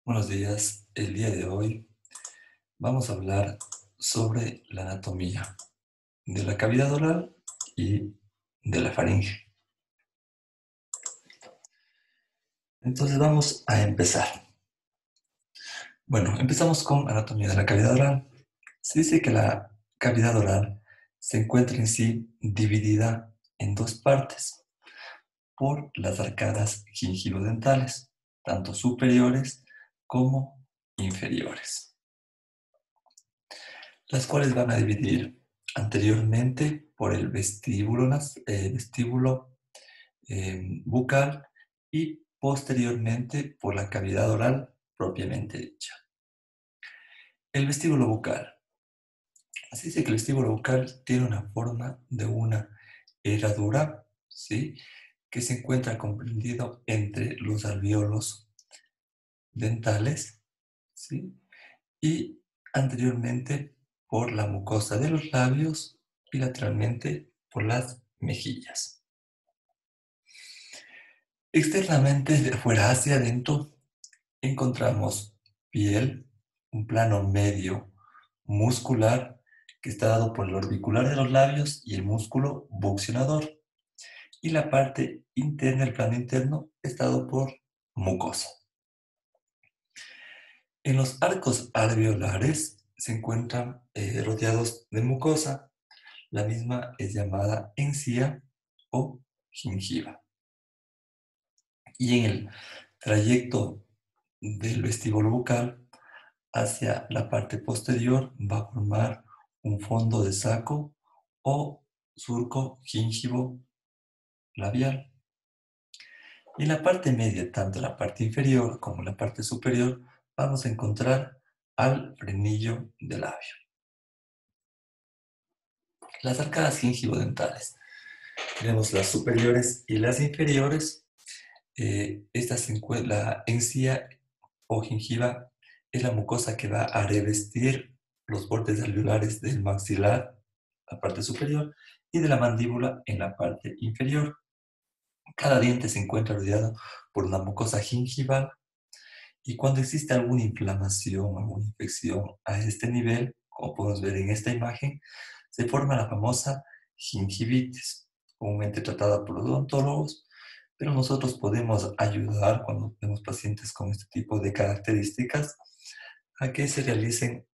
Buenos días. El día de hoy vamos a hablar sobre la anatomía de la cavidad oral y de la faringe. Entonces vamos a empezar. Bueno, empezamos con anatomía de la cavidad oral. Se dice que la cavidad oral se encuentra en sí dividida en dos partes por las arcadas gingivodentales, tanto superiores como inferiores, las cuales van a dividir anteriormente por el vestíbulo bucal y posteriormente por la cavidad oral propiamente dicha. El vestíbulo bucal. Así dice que el vestíbulo bucal tiene una forma de una herradura, ¿sí?, que se encuentra comprendido entre los alvéolos dentales, ¿sí?, y anteriormente por la mucosa de los labios y lateralmente por las mejillas. Externamente, de afuera hacia adentro, encontramos piel, un plano medio muscular que está dado por el orbicular de los labios y el músculo buccionador. Y la parte interna, el plano interno, está dado por mucosa. En los arcos alveolares se encuentran rodeados de mucosa. La misma es llamada encía o gingiva. Y en el trayecto del vestíbulo bucal hacia la parte posterior va a formar un fondo de saco o surco gingivo labial. Y en la parte media, tanto la parte inferior como la parte superior, vamos a encontrar al frenillo del labio. Las arcadas gingivodentales. Tenemos las superiores y las inferiores. La encía o gingiva es la mucosa que va a revestir los bordes alveolares del maxilar, la parte superior, y de la mandíbula en la parte inferior. Cada diente se encuentra rodeado por una mucosa gingival y cuando existe alguna inflamación, alguna infección a este nivel, como podemos ver en esta imagen, se forma la famosa gingivitis, comúnmente tratada por los odontólogos, pero nosotros podemos ayudar cuando tenemos pacientes con este tipo de características a que se realicen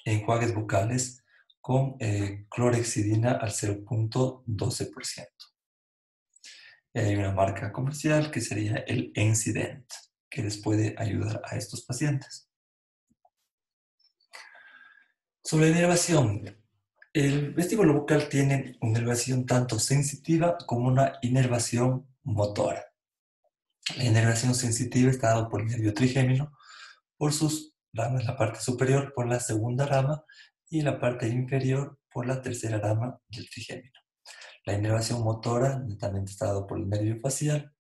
enjuagues bucales con clorhexidina al 0.12%. Hay una marca comercial que sería el Encident, que les puede ayudar a estos pacientes. Sobre la inervación. El vestíbulo bucal tiene una inervación tanto sensitiva como una inervación motora. La inervación sensitiva está dada por el nervio trigémino, por sus ramas, la parte superior por la segunda rama y la parte inferior por la tercera rama del trigémino. La inervación motora netamente está dada por el nervio facial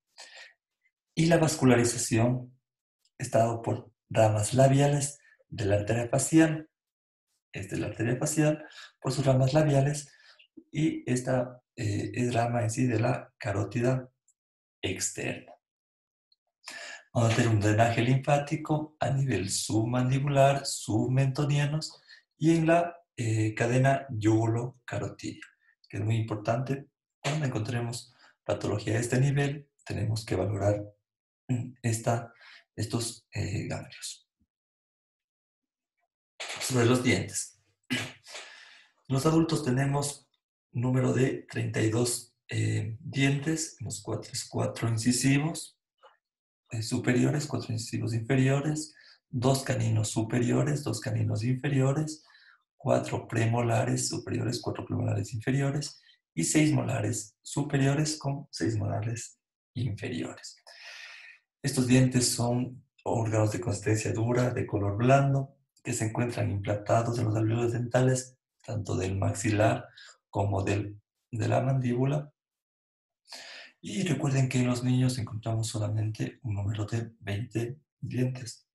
y la vascularización está dada por ramas labiales de la arteria facial, la arteria facial por sus ramas labiales y esta es rama en sí de la carótida externa. Vamos a tener un drenaje linfático a nivel submandibular, submentonianos y en la cadena yugulo-carotidia, que es muy importante. Cuando encontremos patología de este nivel, tenemos que valorar estos ganglios. Sobre los dientes. Los adultos tenemos un número de 32 dientes, los cuatro incisivos superiores, 4 incisivos inferiores, 2 caninos superiores, 2 caninos inferiores, 4 premolares superiores, 4 premolares inferiores y 6 molares superiores con 6 molares inferiores. Estos dientes son órganos de consistencia dura, de color blando, que se encuentran implantados en los alvéolos dentales, tanto del maxilar como de la mandíbula. Y recuerden que en los niños encontramos solamente un número de 20 dientes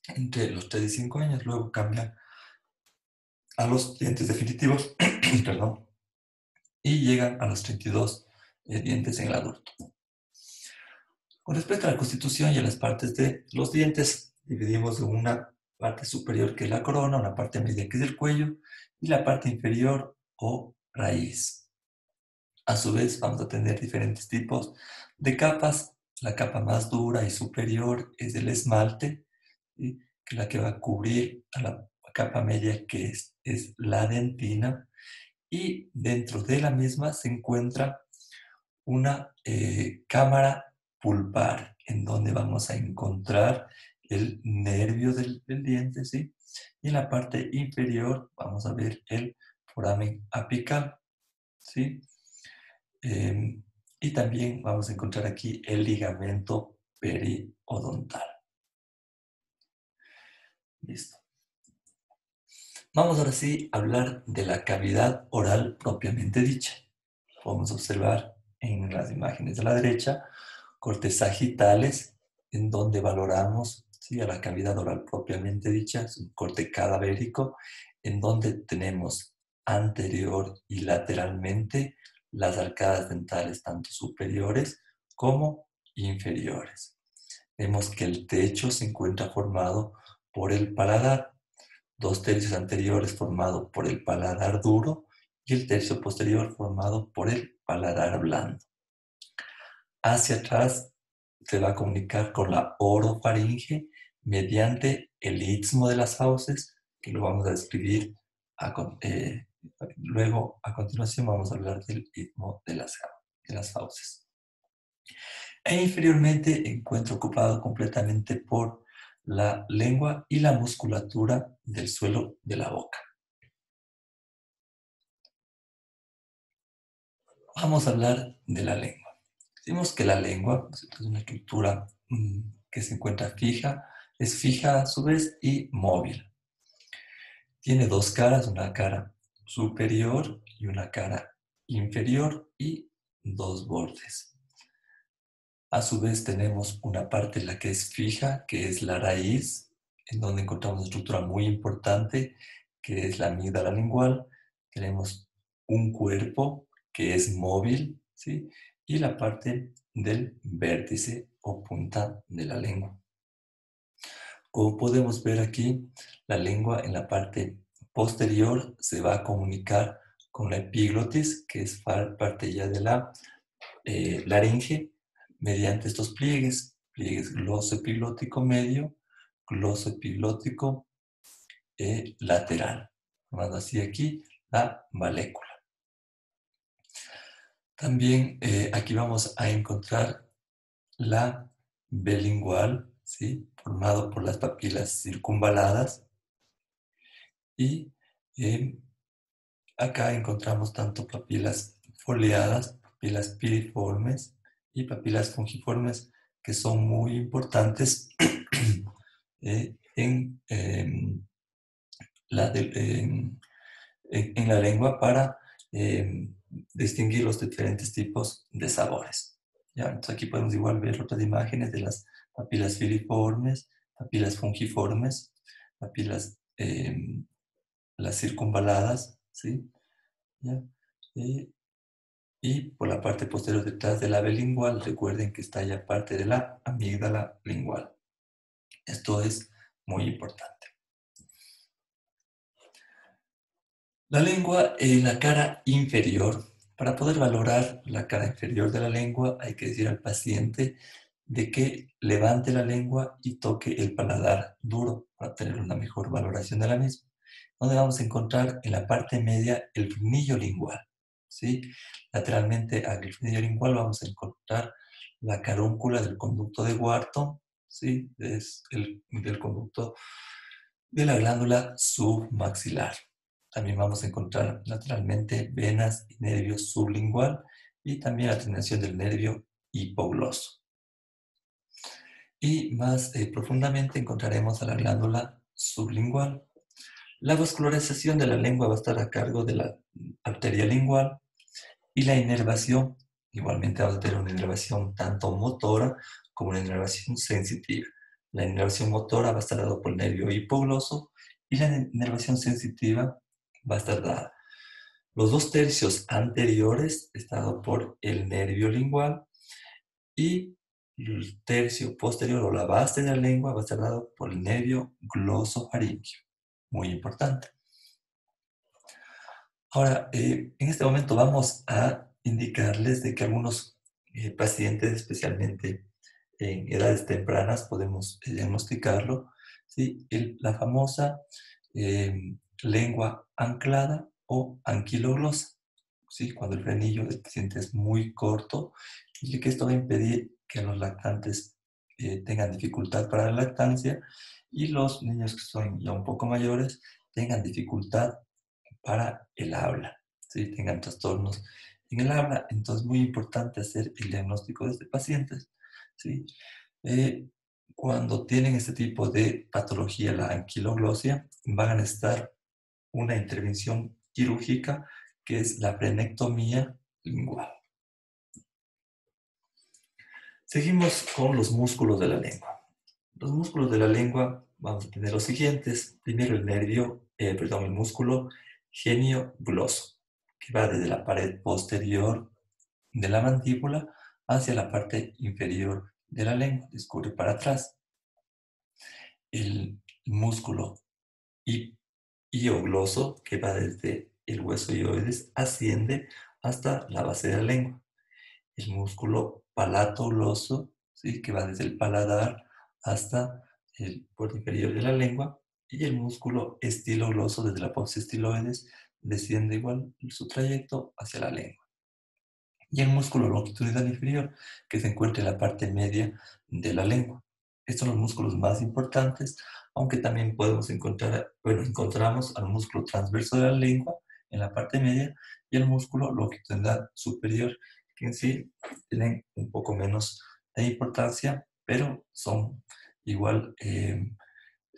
entre los 3 y 5 años, luego cambian a los dientes definitivos, perdón, y llegan a los 32 dientes en el adulto. Con respecto a la constitución y a las partes de los dientes, dividimos en una parte superior que es la corona, una parte media que es el cuello y la parte inferior o raíz. A su vez vamos a tener diferentes tipos de capas. La capa más dura y superior es el esmalte, ¿sí? Que es la que va a cubrir a la capa media que es la dentina, y dentro de la misma se encuentra una cámara pulpar en donde vamos a encontrar el nervio del diente, ¿sí? Y en la parte inferior vamos a ver el foramen apical, ¿sí? Eh, y también vamos a encontrar aquí el ligamento periodontal. Listo. Vamos ahora sí a hablar de la cavidad oral propiamente dicha. Podemos observar en las imágenes de la derecha cortes sagitales, en donde valoramos, ¿sí?, a la cavidad oral propiamente dicha. Es un corte cadavérico en donde tenemos anterior y lateralmente las arcadas dentales tanto superiores como inferiores. Vemos que el techo se encuentra formado por el paladar, 2/3 anteriores formado por el paladar duro y el tercio posterior formado por el paladar blando. Hacia atrás se va a comunicar con la orofaringe mediante el istmo de las fauces, que lo vamos a describir luego. A continuación vamos a hablar del istmo de las fauces. E inferiormente encuentra ocupado completamente por la lengua y la musculatura del suelo de la boca. Vamos a hablar de la lengua. Decimos que la lengua es una estructura que se encuentra fija, es fija a su vez y móvil. Tiene dos caras, una cara superior y una cara inferior y dos bordes. A su vez tenemos una parte en la que es fija, que es la raíz, en donde encontramos una estructura muy importante, que es la amígdala lingual. Tenemos un cuerpo que es móvil, ¿sí? Y la parte del vértice o punta de la lengua. Como podemos ver aquí, la lengua en la parte posterior se va a comunicar con la epiglotis, que es parte ya de la laringe, mediante estos pliegues glosoepiglótico medio, glosoepiglótico lateral. Tomando así aquí la valécula. También aquí vamos a encontrar la bilingual, ¿sí?, formado por las papilas circunvaladas. Y acá encontramos tanto papilas foliadas, papilas piriformes y papilas fungiformes, que son muy importantes en la lengua para distinguir los diferentes tipos de sabores. ¿Ya? Entonces aquí podemos igual ver otras imágenes de las papilas filiformes, papilas fungiformes, papilas las circunvaladas, ¿sí? ¿Ya? Y por la parte posterior detrás de la B lingual, recuerden que está ya parte de la amígdala lingual. Esto es muy importante. La lengua en la cara inferior. Para poder valorar la cara inferior de la lengua, hay que decir al paciente de que levante la lengua y toque el paladar duro para tener una mejor valoración de la misma. Donde vamos a encontrar en la parte media el frenillo lingual, ¿sí? Lateralmente al frenillo lingual vamos a encontrar la carúncula del conducto de Wharton, ¿sí? Es del conducto de la glándula submaxilar. También vamos a encontrar lateralmente venas y nervios sublingual y también la terminación del nervio hipogloso. Y más profundamente encontraremos a la glándula sublingual. La vascularización de la lengua va a estar a cargo de la arteria lingual y la inervación. Igualmente vamos a tener una inervación tanto motora como una inervación sensitiva. La inervación motora va a estar dada por el nervio hipogloso y la inervación sensitiva va a estar dada. Los 2/3 anteriores está dado por el nervio lingual y el tercio posterior o la base de la lengua va a estar dado por el nervio glosofaríngeo. Muy importante. Ahora, en este momento vamos a indicarles de que algunos pacientes, especialmente en edades tempranas, podemos diagnosticarlo, ¿sí? La famosa lengua anclada o anquiloglosa, ¿sí? Cuando el frenillo del paciente es muy corto y que esto va a impedir que los lactantes tengan dificultad para la lactancia y los niños que son ya un poco mayores tengan dificultad para el habla, ¿sí? Tengan trastornos en el habla. Entonces, muy importante hacer el diagnóstico de este paciente, ¿sí? Eh, Cuando tienen este tipo de patología, la anquiloglosia, van a necesitar una intervención quirúrgica que es la frenectomía lingual. Seguimos con los músculos de la lengua. Los músculos de la lengua vamos a tener los siguientes. Primero el músculo genio-gloso, que va desde la pared posterior de la mandíbula hacia la parte inferior de la lengua, discurre para atrás. El músculo hiogloso, que va desde el hueso hioides, asciende hasta la base de la lengua. El músculo palatogloso, ¿sí? Que va desde el paladar hasta el borde inferior de la lengua, y el músculo estilogloso desde la apófisis estiloides desciende igual su trayecto hacia la lengua. Y el músculo longitudinal inferior, que se encuentra en la parte media de la lengua. Estos son los músculos más importantes, aunque también podemos encontramos al músculo transverso de la lengua en la parte media y el músculo longitudinal superior, que en sí tienen un poco menos de importancia, pero son igual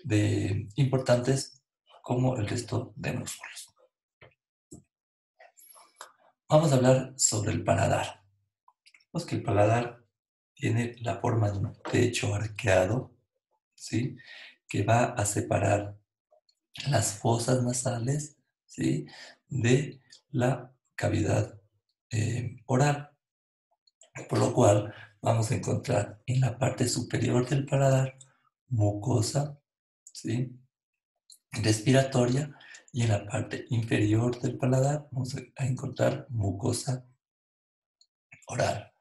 de importantes como el resto de músculos. Vamos a hablar sobre el paladar. Vemos que el paladar tiene la forma de un techo arqueado, ¿sí? Que va a separar las fosas nasales, ¿sí? De la cavidad oral. Por lo cual vamos a encontrar en la parte superior del paladar mucosa, ¿sí? Respiratoria, y en la parte inferior del paladar vamos a encontrar mucosa oral.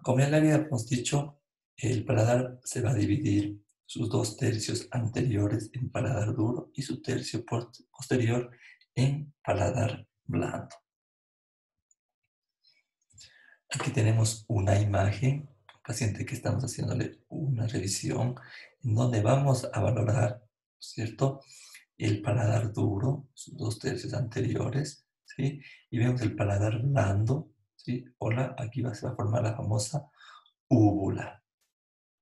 Como ya le habíamos dicho, el paladar se va a dividir sus 2/3 anteriores en paladar duro y su tercio posterior en paladar blando. Aquí tenemos una imagen, paciente que estamos haciéndole una revisión, en donde vamos a valorar, ¿cierto?, el paladar duro, sus 2/3 anteriores, ¿sí? Y vemos el paladar blando, ¿sí? Aquí se va a formar la famosa úvula.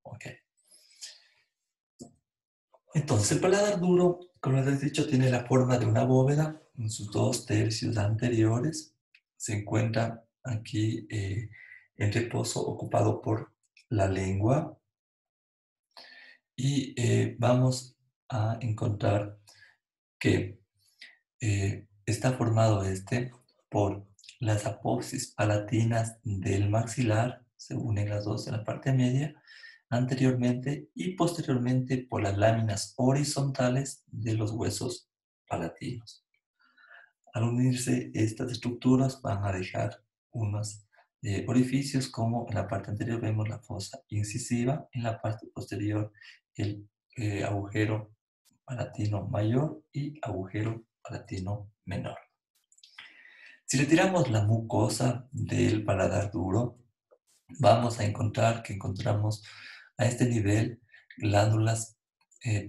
Ok. Entonces, el paladar duro, como les he dicho, tiene la forma de una bóveda. En sus 2/3 anteriores se encuentra aquí en reposo, ocupado por la lengua. Y vamos a encontrar que está formado por las apófisis palatinas del maxilar, se unen las dos en la parte media, anteriormente y posteriormente por las láminas horizontales de los huesos palatinos. Al unirse estas estructuras van a dejar unos orificios, como en la parte anterior vemos la fosa incisiva, en la parte posterior el agujero palatino mayor y agujero palatino menor. Si retiramos la mucosa del paladar duro, vamos a encontrar que encontramos a este nivel glándulas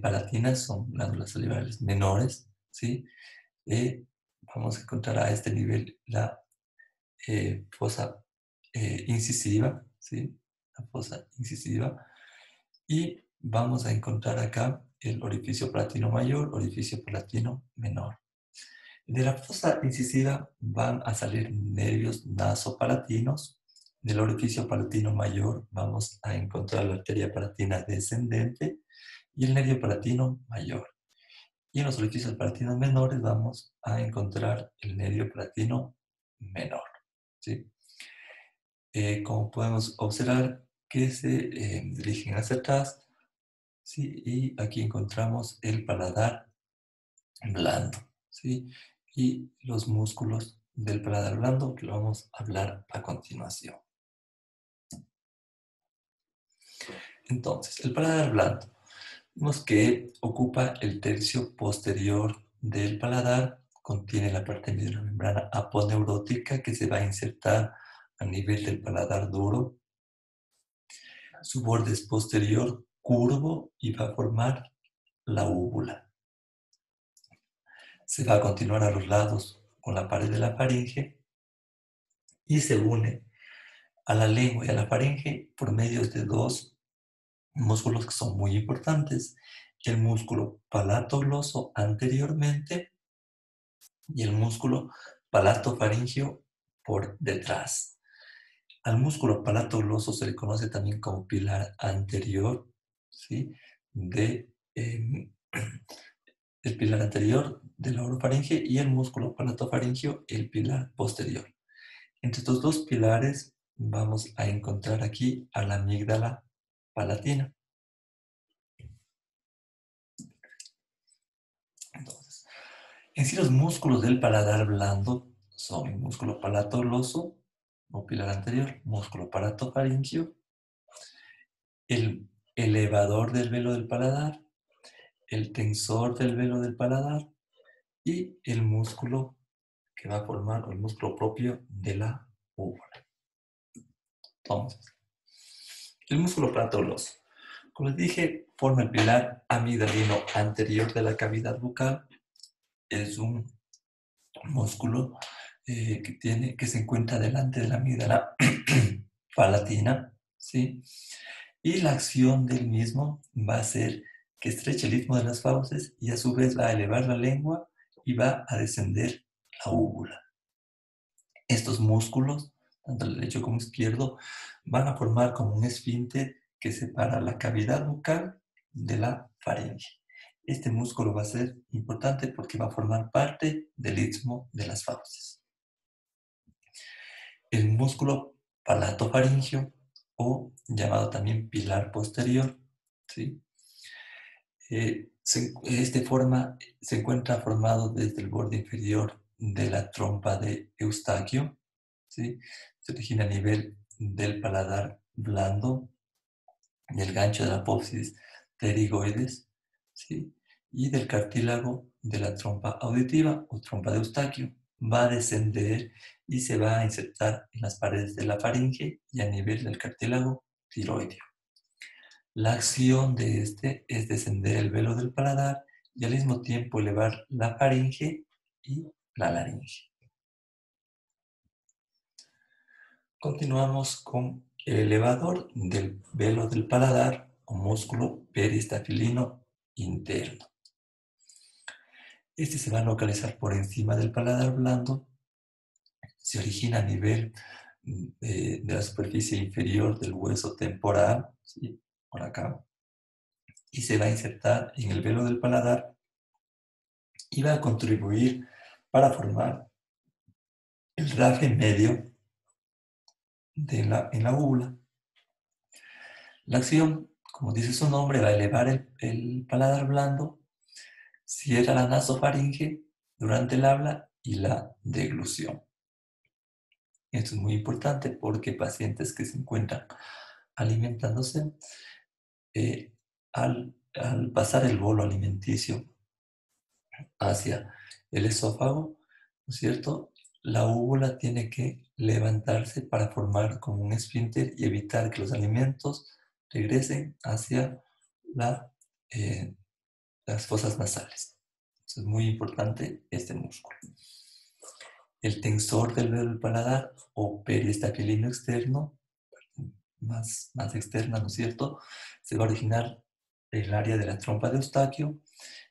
palatinas, son glándulas salivales menores, ¿sí? Vamos a encontrar a este nivel la fosa incisiva, ¿sí? La fosa incisiva. Y vamos a encontrar acá el orificio palatino mayor, orificio palatino menor. De la fosa incisiva van a salir nervios nasopalatinos. Del orificio palatino mayor vamos a encontrar la arteria palatina descendente y el nervio palatino mayor. Y en los orificios palatinos menores vamos a encontrar el nervio palatino menor, ¿sí? Como podemos observar, que se dirigen hacia atrás, ¿sí? Y aquí encontramos el paladar blando, ¿sí? Y los músculos del paladar blando que lo vamos a hablar a continuación. Entonces, el paladar blando, vemos que ocupa el tercio posterior del paladar, contiene la parte de la membrana aponeurótica que se va a insertar a nivel del paladar duro. Su borde es posterior, curvo y va a formar la úvula. Se va a continuar a los lados con la pared de la faringe y se une a la lengua y a la faringe por medio de dos músculos que son muy importantes. El músculo palatogloso anteriormente y el músculo palatofaringio por detrás. Al músculo palatogloso se le conoce también como pilar anterior, ¿sí? El pilar anterior de la orofaringe y el músculo palatofaringio, el pilar posterior. Entre estos dos pilares vamos a encontrar aquí a la amígdala palatina. Entonces, en sí los músculos del paladar blando son el músculo palatogloso o pilar anterior, músculo palatofaringio, el elevador del velo del paladar, el tensor del velo del paladar y el músculo que va a formar el músculo propio de la úvula. Entonces, el músculo palatogloso, como les dije, forma el pilar amigdalino anterior de la cavidad bucal. Es un músculo que se encuentra delante de la amígdala palatina, ¿sí? Y la acción del mismo va a ser que estreche el istmo de las fauces y a su vez va a elevar la lengua y va a descender la úvula. Estos músculos, tanto el derecho como el izquierdo, van a formar como un esfínter que separa la cavidad bucal de la faringe. Este músculo va a ser importante porque va a formar parte del istmo de las fauces. El músculo palatofaringio, o llamado también pilar posterior, ¿sí? Se encuentra formado desde el borde inferior de la trompa de Eustaquio, ¿sí? Se origina a nivel del paladar blando, del gancho de la apófisis pterigoides, ¿sí? Y del cartílago de la trompa auditiva o trompa de Eustaquio. Va a descender y se va a insertar en las paredes de la faringe y a nivel del cartílago tiroideo. La acción de este es descender el velo del paladar y al mismo tiempo elevar la faringe y la laringe. Continuamos con el elevador del velo del paladar o músculo peristafilino interno. Este se va a localizar por encima del paladar blando, se origina a nivel de la superficie inferior del hueso temporal, ¿sí? Por acá, y se va a insertar en el velo del paladar y va a contribuir para formar el rafe medio en la úvula. La acción, como dice su nombre, va a elevar el paladar blando, cierra la nasofaringe durante el habla y la deglución. Esto es muy importante porque pacientes que se encuentran alimentándose, al pasar el bolo alimenticio hacia el esófago, ¿no es cierto? La úvula tiene que levantarse para formar como un esfínter y evitar que los alimentos regresen hacia eh, las fosas nasales. Eso es muy importante este músculo. El tensor del velo del paladar o periestafilino externo, más externa, ¿no es cierto? Se va a originar en el área de la trompa de Eustaquio,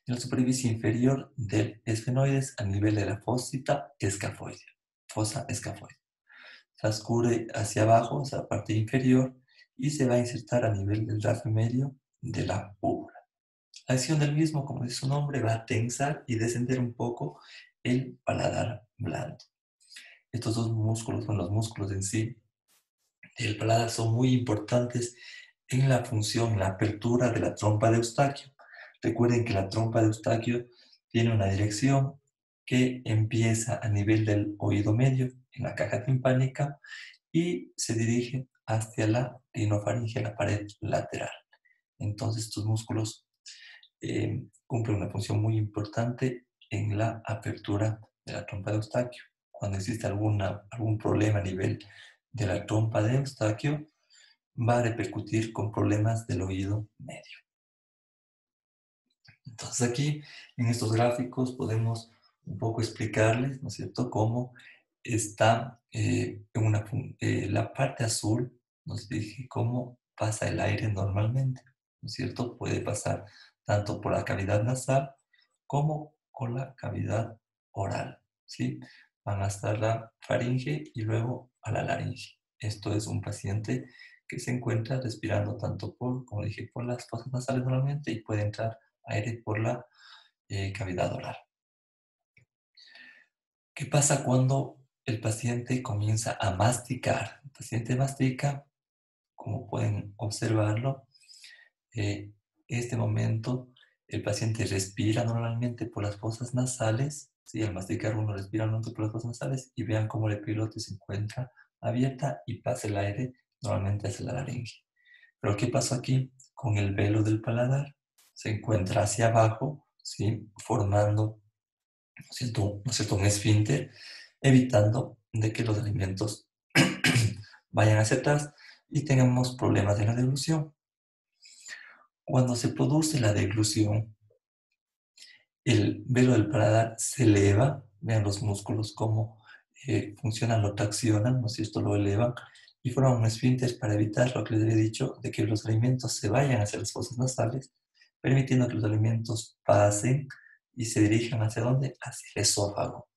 en la superficie inferior del esfenoides a nivel de la fosa escafoidea. Transcurre hacia abajo, hacia la parte inferior, y se va a insertar a nivel del rafe medio de la úvula. La acción del mismo, como dice su nombre, va a tensar y descender un poco el paladar blando. Estos dos músculos son los músculos en sí del paladar son muy importantes en la función, la apertura de la trompa de Eustaquio. Recuerden que la trompa de Eustaquio tiene una dirección que empieza a nivel del oído medio, en la caja timpánica, y se dirige hacia la rinofaringe, la pared lateral. Entonces, estos músculos cumplen una función muy importante en la apertura de la trompa de Eustaquio. Cuando existe algún problema a nivel de la trompa de Eustaquio, va a repercutir con problemas del oído medio. Entonces aquí, en estos gráficos, podemos un poco explicarles, ¿no es cierto?, cómo está la parte azul, nos dice cómo pasa el aire normalmente, ¿no es cierto? Puede pasar tanto por la cavidad nasal como con la cavidad oral, ¿sí? Van hasta la faringe y luego a la laringe. Esto es un paciente que se encuentra respirando tanto por, como dije, por las fosas nasales normalmente y puede entrar aire por la cavidad oral. ¿Qué pasa cuando el paciente comienza a masticar? El paciente mastica, como pueden observarlo, este momento el paciente respira normalmente por las fosas nasales, ¿sí? Al masticar uno respira normalmente por las fosas nasales y vean cómo la epiglotis se encuentra abierta y pasa el aire normalmente hacia la laringe. Pero ¿qué pasó aquí? Con el velo del paladar se encuentra hacia abajo, ¿sí? Formando, ¿no es cierto?, un esfínter, evitando de que los alimentos vayan hacia atrás y tengamos problemas de la deglución. Cuando se produce la deglución, el velo del paladar se eleva, vean los músculos cómo funcionan, lo traccionan, ¿no es cierto?, lo elevan y forman un esfínter para evitar lo que les he dicho, de que los alimentos se vayan hacia las fosas nasales, permitiendo que los alimentos pasen y se dirijan hacia dónde, hacia el esófago.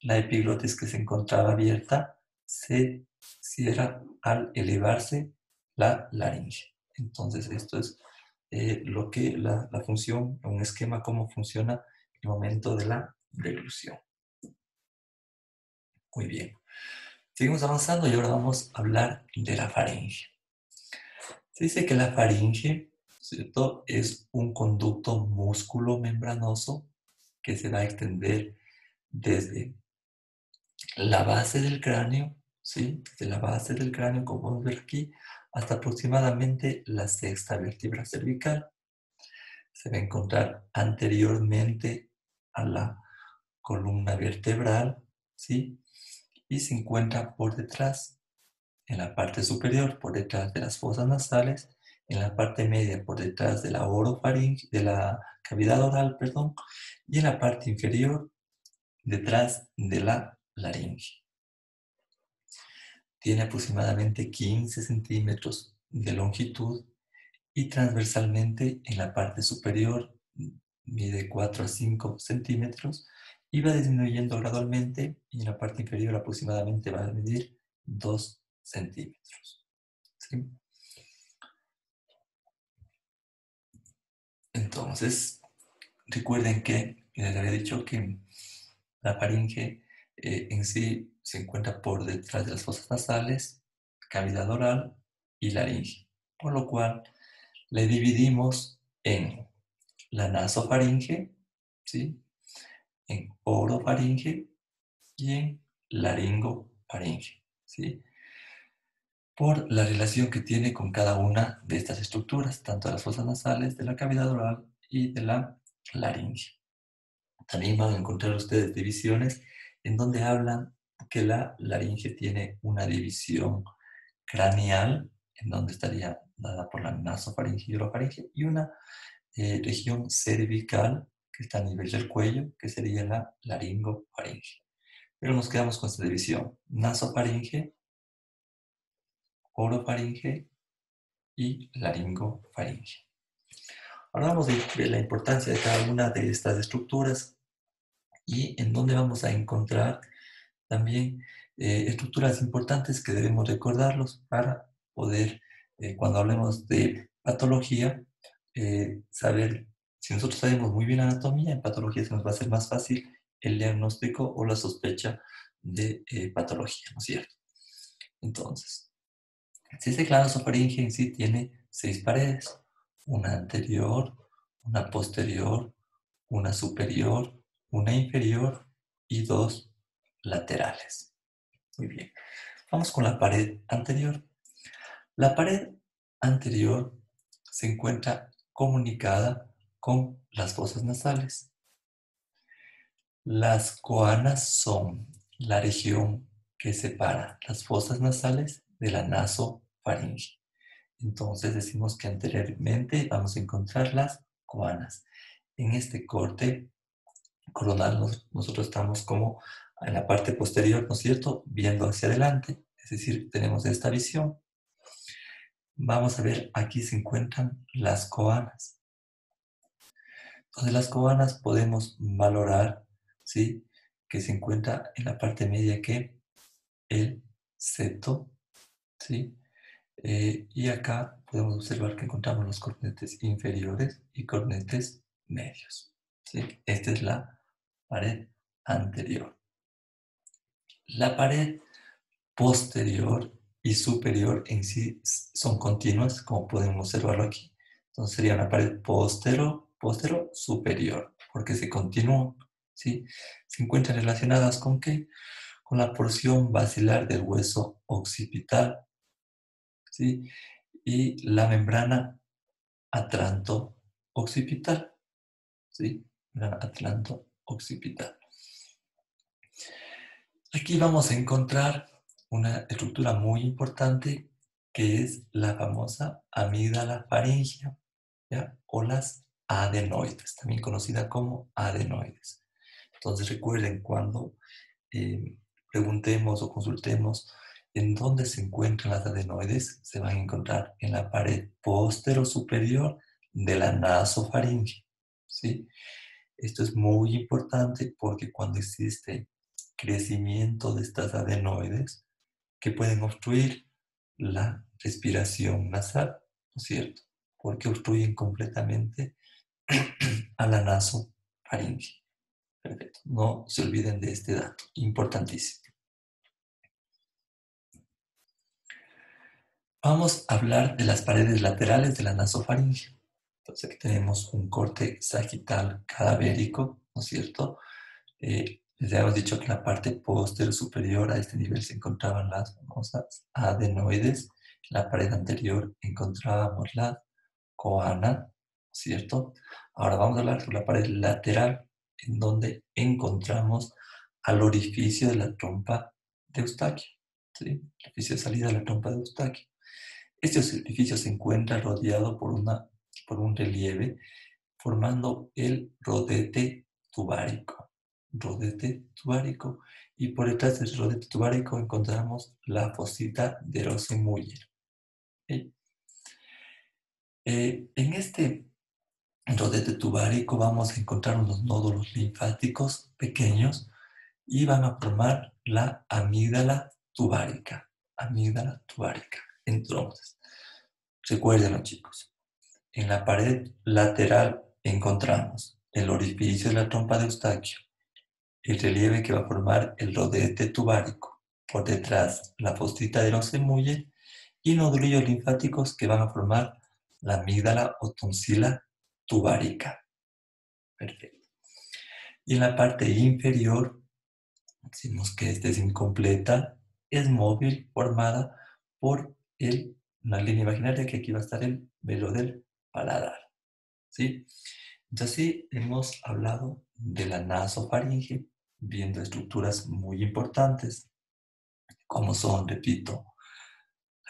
La epiglotis que se encontraba abierta se cierra al elevarse la laringe. Entonces, esto es lo que la función, un esquema, cómo funciona el momento de la deglución. Muy bien. Seguimos avanzando y ahora vamos a hablar de la faringe. Se dice que la faringe, ¿cierto?, es un conducto músculo membranoso que se va a extender desde la base del cráneo, ¿sí?, de la base del cráneo, como podemos ver aquí, hasta aproximadamente la sexta vértebra cervical. Se va a encontrar anteriormente a la columna vertebral, ¿sí? Y se encuentra por detrás, en la parte superior, por detrás de las fosas nasales, en la parte media, por detrás de la orofaringe, de la cavidad oral, perdón, y en la parte inferior, detrás de la laringe. Tiene aproximadamente 15 centímetros de longitud y transversalmente en la parte superior mide 4 a 5 centímetros y va disminuyendo gradualmente y en la parte inferior aproximadamente va a medir 2 centímetros. ¿Sí? Entonces, recuerden que les había dicho que la faringe en sí se encuentra por detrás de las fosas nasales, cavidad oral y laringe, por lo cual le dividimos en la nasofaringe, ¿sí?, en orofaringe y en laringofaringe, ¿sí?, por la relación que tiene con cada una de estas estructuras, tanto de las fosas nasales, de la cavidad oral y de la laringe. También van a encontrar ustedes divisiones en donde hablan que la laringe tiene una división craneal, en donde estaría dada por la nasofaringe y orofaringe, y una región cervical que está a nivel del cuello, que sería la laringofaringe. Pero nos quedamos con esta división: nasofaringe, orofaringe y laringofaringe. Ahora vamos a ver la importancia de cada una de estas estructuras y en dónde vamos a encontrar también estructuras importantes que debemos recordarlos para poder, cuando hablemos de patología, saber, si nosotros sabemos muy bien anatomía, en patología se nos va a hacer más fácil el diagnóstico o la sospecha de patología, ¿no es cierto? Entonces, Si este clado nasofaringe en sí tiene 6 paredes, una anterior, una posterior, una superior, una inferior y 2 laterales. Muy bien. Vamos con la pared anterior. La pared anterior se encuentra comunicada con las fosas nasales. Las coanas son la región que separa las fosas nasales de la nasofaringe. Entonces decimos que anteriormente vamos a encontrar las coanas. En este corte coronal nosotros estamos como en la parte posterior, ¿no es cierto? Viendo hacia adelante, es decir, tenemos esta visión. Vamos a ver, aquí se encuentran las coanas. Entonces las coanas podemos valorar, ¿sí? Que se encuentra en la parte media que el septo, ¿sí? Y acá podemos observar que encontramos los cornetes inferiores y cornetes medios, ¿sí? Esta es la pared anterior. La pared posterior y superior en sí son continuas, como podemos observarlo aquí. Entonces sería una pared postero superior, porque se continúan, ¿sí? Se encuentran relacionadas con ¿qué? Con la porción basilar del hueso occipital, ¿sí? Y la membrana atlanto-occipital, ¿sí? Membrana atlanto-occipital. Aquí vamos a encontrar una estructura muy importante que es la famosa amígdala faríngea, ¿ya? O las adenoides, también conocida como adenoides. Entonces recuerden cuando preguntemos o consultemos en dónde se encuentran las adenoides, se van a encontrar en la pared postero superior de la nasofaringe, ¿sí? Esto es muy importante porque cuando existe crecimiento de estas adenoides que pueden obstruir la respiración nasal, ¿no es cierto? Porque obstruyen completamente a la nasofaringe. Perfecto. No se olviden de este dato, importantísimo. Vamos a hablar de las paredes laterales de la nasofaringe. Entonces aquí tenemos un corte sagital cadavérico, ¿no es cierto? Les habíamos dicho que en la parte posterior superior a este nivel se encontraban las famosas adenoides. En la pared anterior encontrábamos la coana, ¿cierto? Ahora vamos a hablar sobre la pared lateral, en donde encontramos al orificio de la trompa de Eustaquio, ¿sí? El orificio de salida de la trompa de Eustaquio. Este orificio se encuentra rodeado por un relieve formando el rodete tubárico. Rodete tubárico. Y por detrás del rodete tubárico encontramos la fosita de Rosemuller. ¿Okay? En este rodete tubárico vamos a encontrar unos nódulos linfáticos pequeños y van a formar la amígdala tubárica. Amígdala tubárica. Entonces, recuérdenlo chicos, en la pared lateral encontramos el orificio de la trompa de Eustaquio, el relieve que va a formar el rodete tubárico, por detrás la fosita de Rosemuller y nodulillos linfáticos que van a formar la amígdala o tonsila tubárica. Perfecto. Y en la parte inferior, decimos que esta es incompleta, es móvil, formada por una línea imaginaria que aquí va a estar el velo del paladar. ¿Sí? Entonces sí, hemos hablado de la nasofaringe, viendo estructuras muy importantes, como son, repito,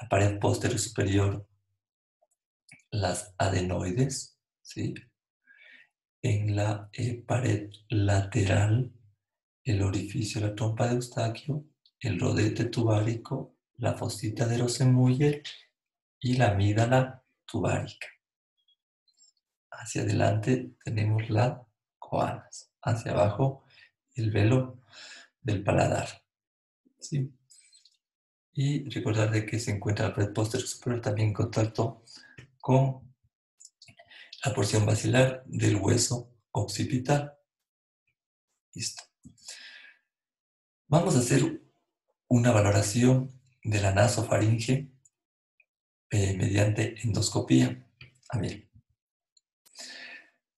la pared posterior superior, las adenoides, ¿sí? En la pared lateral, el orificio de la trompa de Eustaquio, el rodete tubárico, la fosita de Rosemuller y la amígdala tubárica. Hacia adelante tenemos las coanas, hacia abajo el velo del paladar, ¿sí? Y recordar de que se encuentra la pared posterior superior también en contacto con la porción basilar del hueso occipital. Listo. Vamos a hacer una valoración de la nasofaringe mediante endoscopía. A ver,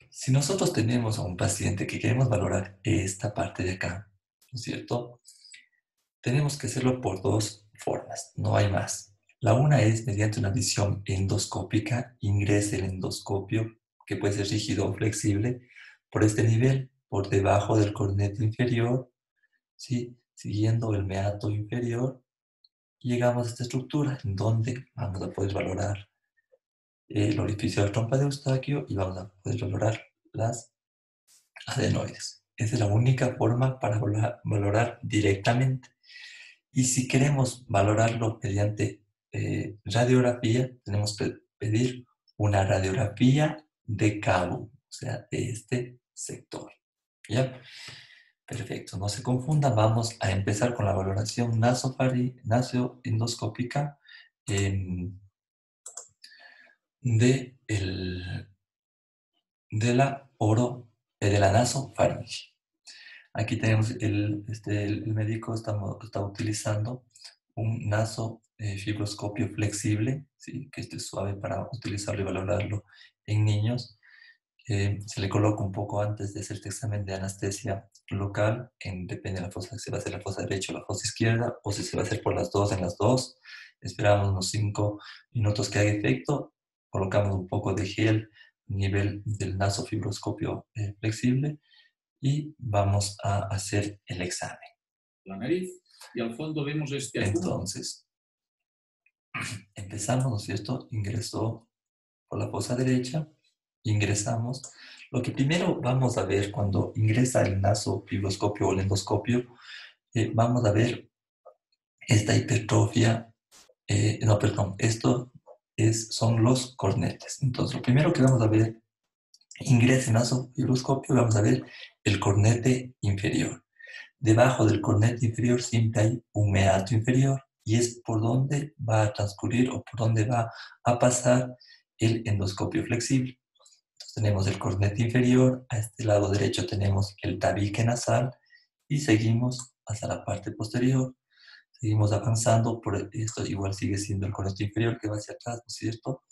si nosotros tenemos a un paciente que queremos valorar esta parte de acá, ¿no es cierto? Tenemos que hacerlo por dos formas, no hay más. La una es mediante una visión endoscópica, ingrese el endoscopio, que puede ser rígido o flexible, por este nivel, por debajo del corneto inferior, ¿sí? Siguiendo el meato inferior, llegamos a esta estructura en donde vamos a poder valorar el orificio de la trompa de Eustaquio y vamos a poder valorar las adenoides. Esa es la única forma para valorar directamente. Y si queremos valorarlo mediante radiografía, tenemos que pedir una radiografía de cabo, o sea, de este sector. ¿Ya? Perfecto, no se confundan, vamos a empezar con la valoración nasoendoscópica de, de la de la nasofaringe. Aquí tenemos el médico está utilizando un nasofibroscopio flexible, ¿sí? Que es suave para utilizarlo y valorarlo en niños. Se le coloca un poco antes de hacer este examen de anestesia local, depende de la fosa, si va a ser la fosa derecha o la fosa izquierda, o si se va a hacer por las dos en las dos. Esperamos unos 5 minutos que haga efecto, colocamos un poco de gel a nivel del nasofibroscopio flexible y vamos a hacer el examen. La nariz y al fondo vemos este Entonces, empezamos, ¿no es cierto? Ingresó por la fosa derecha, ingresamos. Lo que primero vamos a ver cuando ingresa el nasofibroscopio o el endoscopio, vamos a ver esta hipertrofia, no, perdón, son los cornetes. Entonces, lo primero que vamos a ver, ingresa el nasofibroscopio, vamos a ver el cornete inferior. Debajo del cornete inferior siempre hay un meato inferior y es por donde va a transcurrir o por donde va a pasar el endoscopio flexible. Entonces tenemos el cornete inferior, a este lado derecho tenemos el tabique nasal y seguimos hasta la parte posterior. Seguimos avanzando, por esto igual sigue siendo el cornete inferior que va hacia atrás, ¿no es cierto?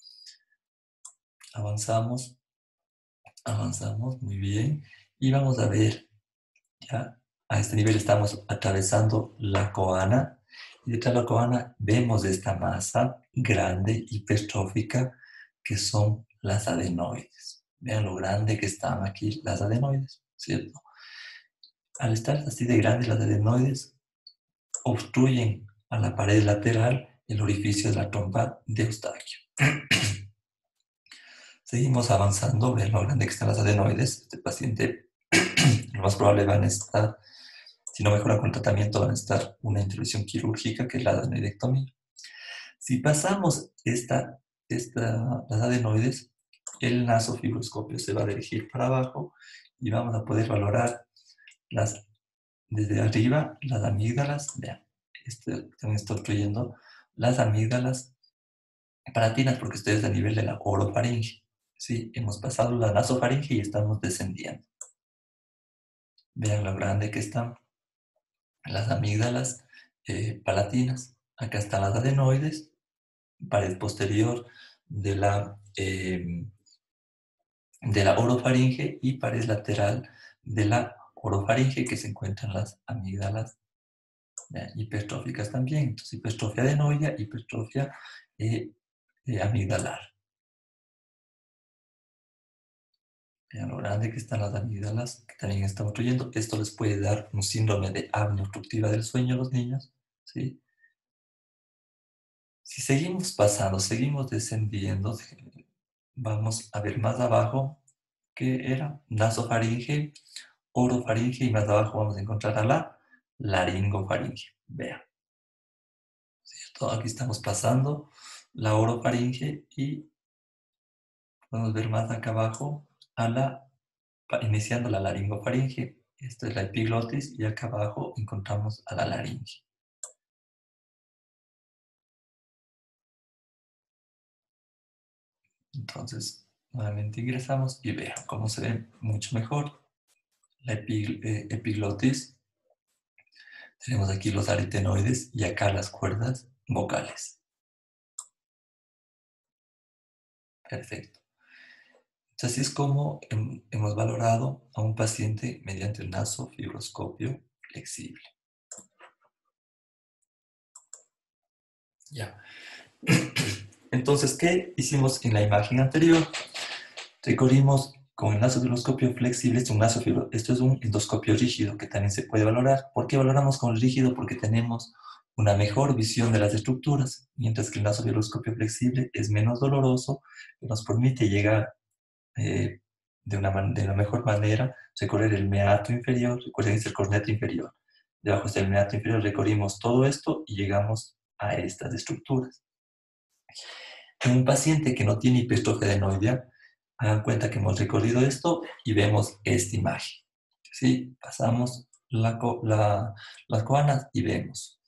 Avanzamos, avanzamos, muy bien. Y vamos a ver, ya a este nivel estamos atravesando la coana. Y detrás de la coana vemos esta masa grande, hipertrófica, que son las adenoides. Vean lo grande que están aquí las adenoides, ¿cierto? Al estar así de grandes las adenoides, obstruyen a la pared lateral el orificio de la trompa de Eustaquio. Seguimos avanzando, ven lo grande que están las adenoides. Este paciente, lo más probable van a estar, si no mejora con el tratamiento, van a estar una intervención quirúrgica, que es la adenoidectomía. Si pasamos las adenoides, el nasofibroscopio se va a dirigir para abajo y vamos a poder valorar desde arriba las amígdalas. Vean, también está obstruyendo las amígdalas palatinas porque esto es a nivel de la orofaringe. Sí, hemos pasado la nasofaringe y estamos descendiendo. Vean lo grande que están las amígdalas palatinas. Acá están las adenoides, pared posterior de la orofaringe y pared lateral de la orofaringe, que se encuentran las amígdalas hipertróficas también. Entonces, hipertrofia adenoidea, hipertrofia amigdalar. Vean lo grande que están las amígdalas, que también están obstruyendo. Esto les puede dar un síndrome de apnea obstructiva del sueño a los niños, ¿sí? Si seguimos pasando, seguimos descendiendo, vamos a ver más abajo que era nasofaringe, orofaringe y más abajo vamos a encontrar a la laringofaringe. Vean, ¿cierto? Aquí estamos pasando la orofaringe y podemos ver más acá abajo iniciando la laringofaringe. Esta es la epiglotis y acá abajo encontramos a la laringe. Entonces, nuevamente ingresamos y vean cómo se ve mucho mejor la epiglotis. Tenemos aquí los aritenoides y acá las cuerdas vocales. Perfecto. Entonces, así es como hemos valorado a un paciente mediante el nasofibroscopio flexible. Ya. Entonces, ¿qué hicimos en la imagen anterior? Recorrimos con el nasofibroscopio flexible, esto es un endoscopio rígido que también se puede valorar. ¿Por qué valoramos con el rígido? Porque tenemos una mejor visión de las estructuras, mientras que el nasofibroscopio flexible es menos doloroso, y nos permite llegar de la mejor manera, recorrer el meato inferior, recuerden es el corneta inferior. Debajo está el meato inferior, recorrimos todo esto y llegamos a estas estructuras. En un paciente que no tiene hipertrofia adenoidea, hagan cuenta que hemos recorrido esto y vemos esta imagen. ¿Sí? Pasamos las coanas y vemos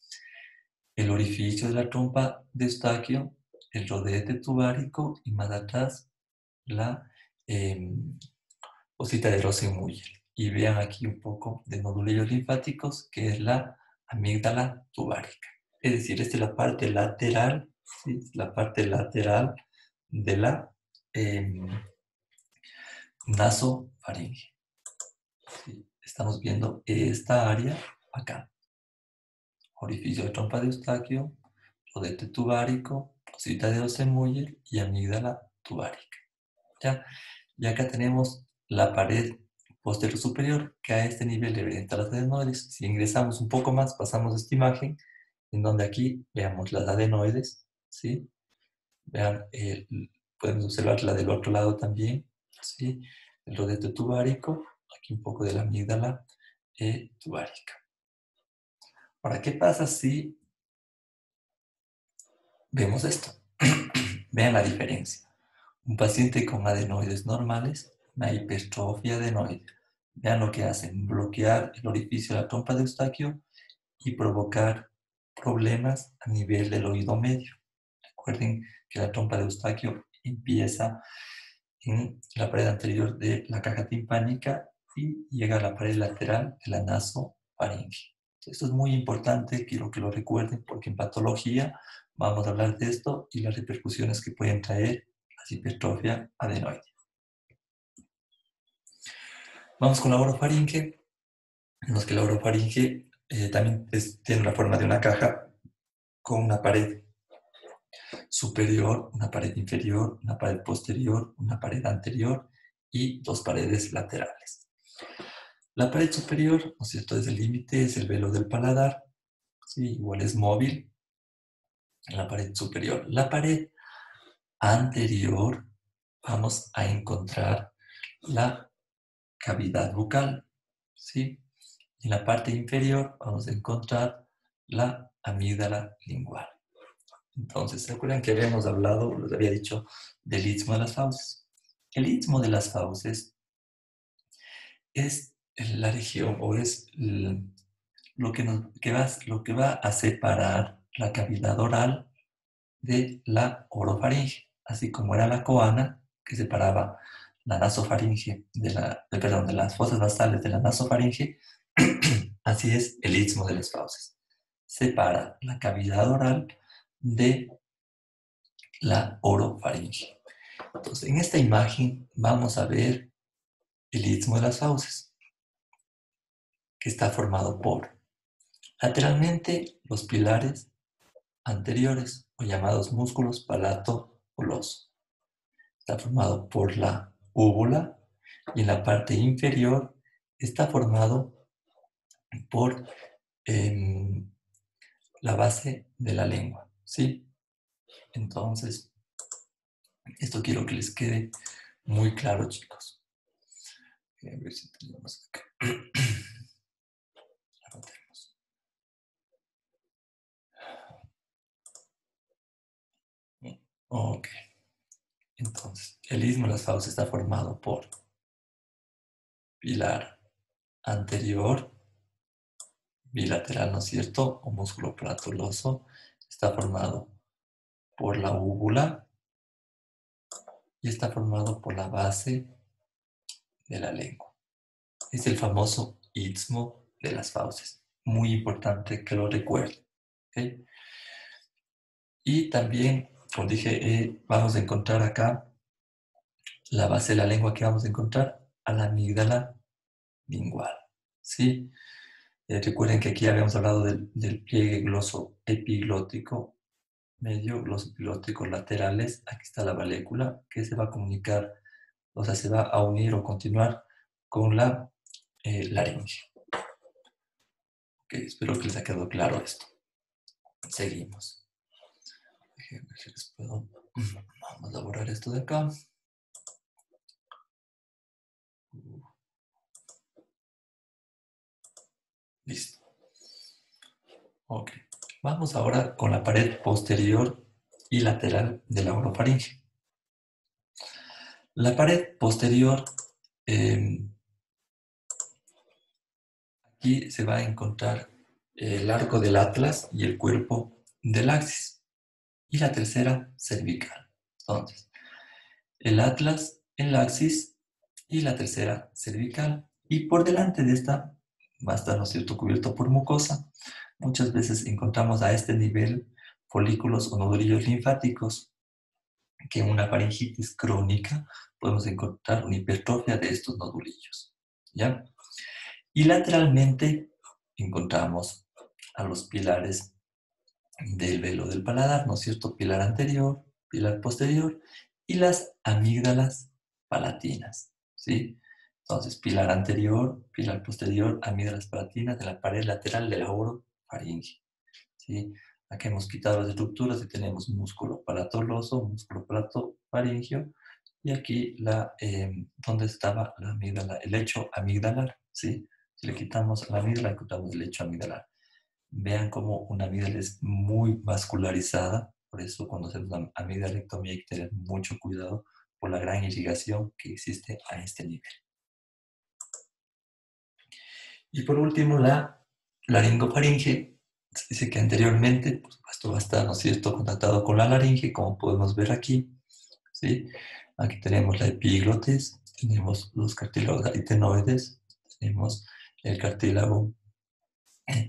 el orificio de la trompa de Eustaquio, el rodete tubárico y más atrás la osita de Rosenmuller. Y vean aquí un poco de nodulillos linfáticos, que es la amígdala tubárica. Es decir, esta es la parte lateral, ¿sí? La parte lateral de la nasofaringe. ¿Sí? Estamos viendo esta área acá. Orificio de trompa de Eustaquio, rodete tubárico, osita de Rosenmuller y amígdala tubárica. ¿Ya? Y acá tenemos la pared posterior superior, que a este nivel deberían estar las adenoides. Si ingresamos un poco más, pasamos a esta imagen, en donde aquí veamos las adenoides, ¿sí? Vean, podemos observar la del otro lado también, ¿sí? El rodete tubárico, aquí un poco de la amígdala tubárica. Ahora, ¿qué pasa si vemos esto? Vean la diferencia. Un paciente con adenoides normales, una hipertrofia adenoide. Vean lo que hacen, bloquear el orificio de la trompa de Eustaquio y provocar problemas a nivel del oído medio. Recuerden que la trompa de Eustaquio empieza en la pared anterior de la caja timpánica y llega a la pared lateral de la nasofaringe. Esto es muy importante, quiero que lo recuerden porque en patología vamos a hablar de esto y las repercusiones que pueden traer la hipertrofia adenoide. Vamos con la orofaringe. Vemos que la orofaringe también tiene la forma de una caja con una pared superior, una pared inferior, una pared posterior, una pared anterior y dos paredes laterales. La pared superior, ¿no es cierto?, es el límite, es el velo del paladar, ¿sí? Igual es móvil en la pared superior. La pared anterior vamos a encontrar la cavidad bucal, ¿sí? Y en la parte inferior vamos a encontrar la amígdala lingual. Entonces, ¿se acuerdan que habíamos hablado, les había dicho, del istmo de las fauces? El istmo de las fauces es la región o es lo que va a separar la cavidad oral de la orofaringe, así como era la coana que separaba la nasofaringe de las fosas nasales de la nasofaringe, así es el istmo de las fauces. Separa la cavidad oral de la orofaringe. Entonces, en esta imagen vamos a ver el istmo de las fauces, que está formado por lateralmente los pilares anteriores o llamados músculos palato-puloso. Está formado por la úvula y en la parte inferior está formado por la base de la lengua, ¿sí? Entonces, esto quiero que les quede muy claro, chicos. A ver si tenemos acá. Ok. Entonces, el istmo de las fauces está formado por pilar anterior, bilateral, ¿no es cierto? O músculo platuloso. Está formado por la úvula y está formado por la base de la lengua. Es el famoso istmo de las fauces. Muy importante que lo recuerden. ¿Okay? Y también, como dije, vamos a encontrar acá la base de la lengua que vamos a encontrar a la amígdala lingual, ¿sí? Recuerden que aquí habíamos hablado del pliegue glosoepiglótico medio, glosoepiglóticos laterales. Aquí está la valécula que se va a comunicar, o sea, se va a unir o continuar con la laringe. Ok, espero que les haya quedado claro esto. Seguimos. Déjenme ver si les puedo. Vamos a borrar esto de acá. Listo. Ok. Vamos ahora con la pared posterior y lateral de la orofaringe. La pared posterior, aquí se va a encontrar el arco del atlas y el cuerpo del axis. Y la tercera, cervical. Entonces, el atlas, el axis y la tercera, cervical. Y por delante de esta va a estar, ¿no es cierto?, cubierto por mucosa. Muchas veces encontramos a este nivel folículos o nodulillos linfáticos, que en una faringitis crónica podemos encontrar una hipertrofia de estos nodulillos, ¿ya? Y lateralmente encontramos a los pilares del velo del paladar, ¿no es cierto? Pilar anterior, pilar posterior y las amígdalas palatinas, ¿sí? Entonces, pilar anterior, pilar posterior, amígdalas palatinas de la pared lateral del orofaringe, ¿sí? Aquí hemos quitado las estructuras y tenemos músculo palatoloso, músculo palatofaringio y aquí donde estaba la amígdala, el lecho amigdalar, ¿sí? Si le quitamos la amígdala, encontramos el lecho amigdalar. Vean cómo una amígdala es muy vascularizada, por eso cuando hacemos una amigdalectomía hay que tener mucho cuidado por la gran irrigación que existe a este nivel. Y por último, la laringofaringe. Se dice que anteriormente, por supuesto, va a estar, ¿no es cierto?, contactado con la laringe, como podemos ver aquí, ¿sí? Aquí tenemos la epiglotis, tenemos los cartílagos aritenoides, tenemos el cartílago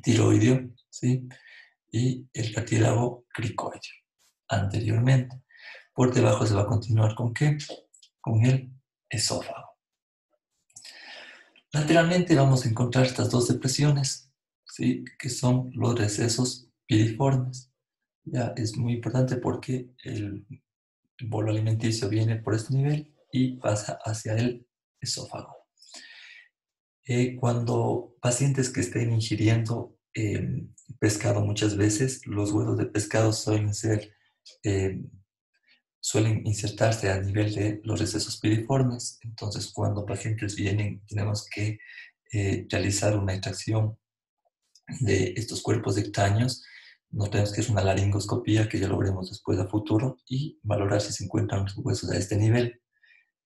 tiroideo, ¿sí? Y el cartílago cricoideo, anteriormente. Por debajo se va a continuar ¿con qué? Con el esófago. Lateralmente vamos a encontrar estas dos depresiones, ¿sí? Que son los recesos piriformes. Ya es muy importante porque el bolo alimenticio viene por este nivel y pasa hacia el esófago. Cuando pacientes que estén ingiriendo pescado muchas veces, los huevos de pescado suelen insertarse a nivel de los recesos piriformes. Entonces, cuando pacientes vienen, tenemos que realizar una extracción de estos cuerpos extraños. No tenemos que hacer una laringoscopía, que ya lo veremos después a futuro, y valorar si se encuentran los huesos a este nivel.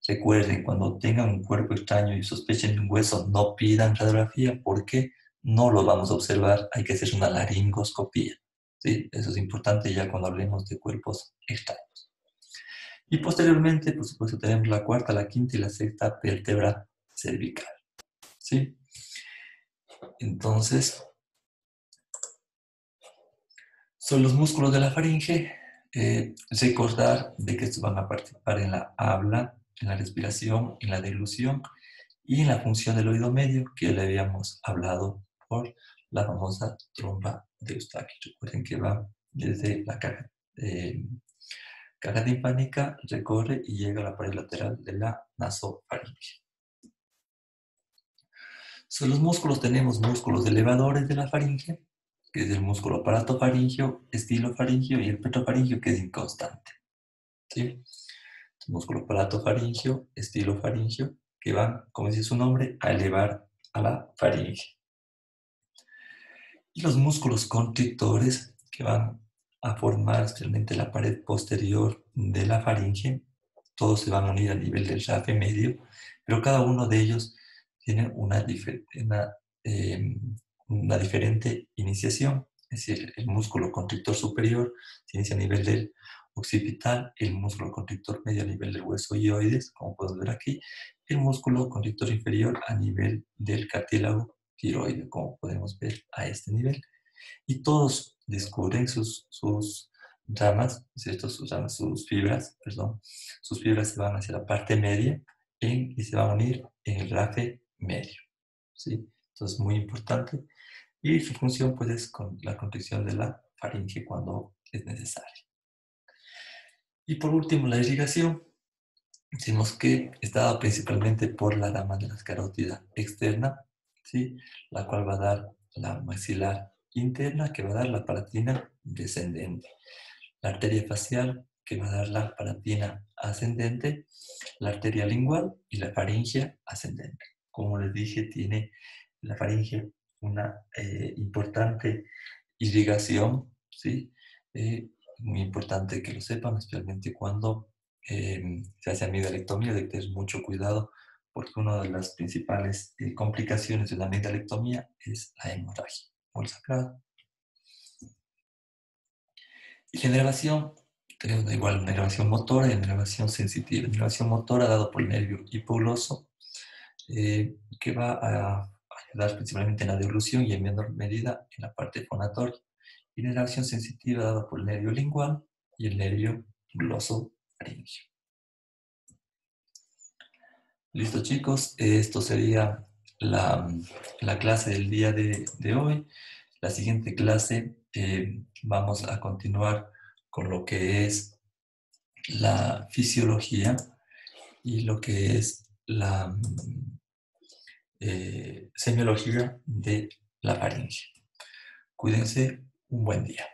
Recuerden, cuando tengan un cuerpo extraño y sospechen de un hueso, no pidan radiografía porque no lo vamos a observar. Hay que hacer una laringoscopía, ¿sí? Eso es importante ya cuando hablemos de cuerpos extraños. Y posteriormente, por supuesto, tenemos la cuarta, la quinta y la sexta vértebra cervical, ¿sí? Entonces, son los músculos de la faringe. Recordar de que estos van a participar en la habla, en la respiración, en la deglución y en la función del oído medio, que ya le habíamos hablado por la famosa tromba de Eustaquio. Recuerden que va desde la caja timpánica, recorre y llega a la pared lateral de la nasofaringe. Sobre los músculos tenemos músculos elevadores de la faringe, que es el músculo paratofaringio, estilofaringio y el petrofaringio, que es inconstante, ¿sí? El músculo paratofaringio, estilofaringio, que van, como dice su nombre, a elevar a la faringe. Y los músculos constrictores, que van a formar realmente la pared posterior de la faringe. Todos se van a unir a nivel del rafe medio, pero cada uno de ellos tiene una diferente iniciación. Es decir, el músculo constrictor superior se inicia a nivel del occipital, el músculo constrictor medio a nivel del hueso hioides, como podemos ver aquí, y el músculo constrictor inferior a nivel del cartílago tiroideo, como podemos ver a este nivel. Y todos descubren sus ramas, ¿cierto? Sus ramas, sus fibras, perdón, sus fibras se van hacia la parte media y se van a unir en el rafe medio, ¿sí? Entonces, muy importante. Y su función, pues, es con la constricción de la faringe cuando es necesario. Y por último, la irrigación. Decimos que está dado principalmente por la rama de la carótida externa, ¿sí? La cual va a dar la maxilar interna, que va a dar la palatina descendente. La arteria facial, que va a dar la palatina ascendente, la arteria lingual y la faringe ascendente. Como les dije, tiene la faringe una importante irrigación, ¿sí? Muy importante que lo sepan, especialmente cuando se hace amidalectomía, de tener mucho cuidado, porque una de las principales complicaciones de la amidalectomía es la hemorragia o el sangrado. Y la inervación, tenemos igual una inervación motora y una inervación sensitiva. La inervación motora dado por el nervio hipogloso, que va a ayudar principalmente en la deglución y en menor medida en la parte fonatoria. Y la inervación sensitiva dada por el nervio lingual y el nervio glosofaríngeo. Listo, chicos, esto sería la clase del día de hoy. La siguiente clase vamos a continuar con lo que es la fisiología y lo que es la semiología de la faringe. Cuídense, un buen día.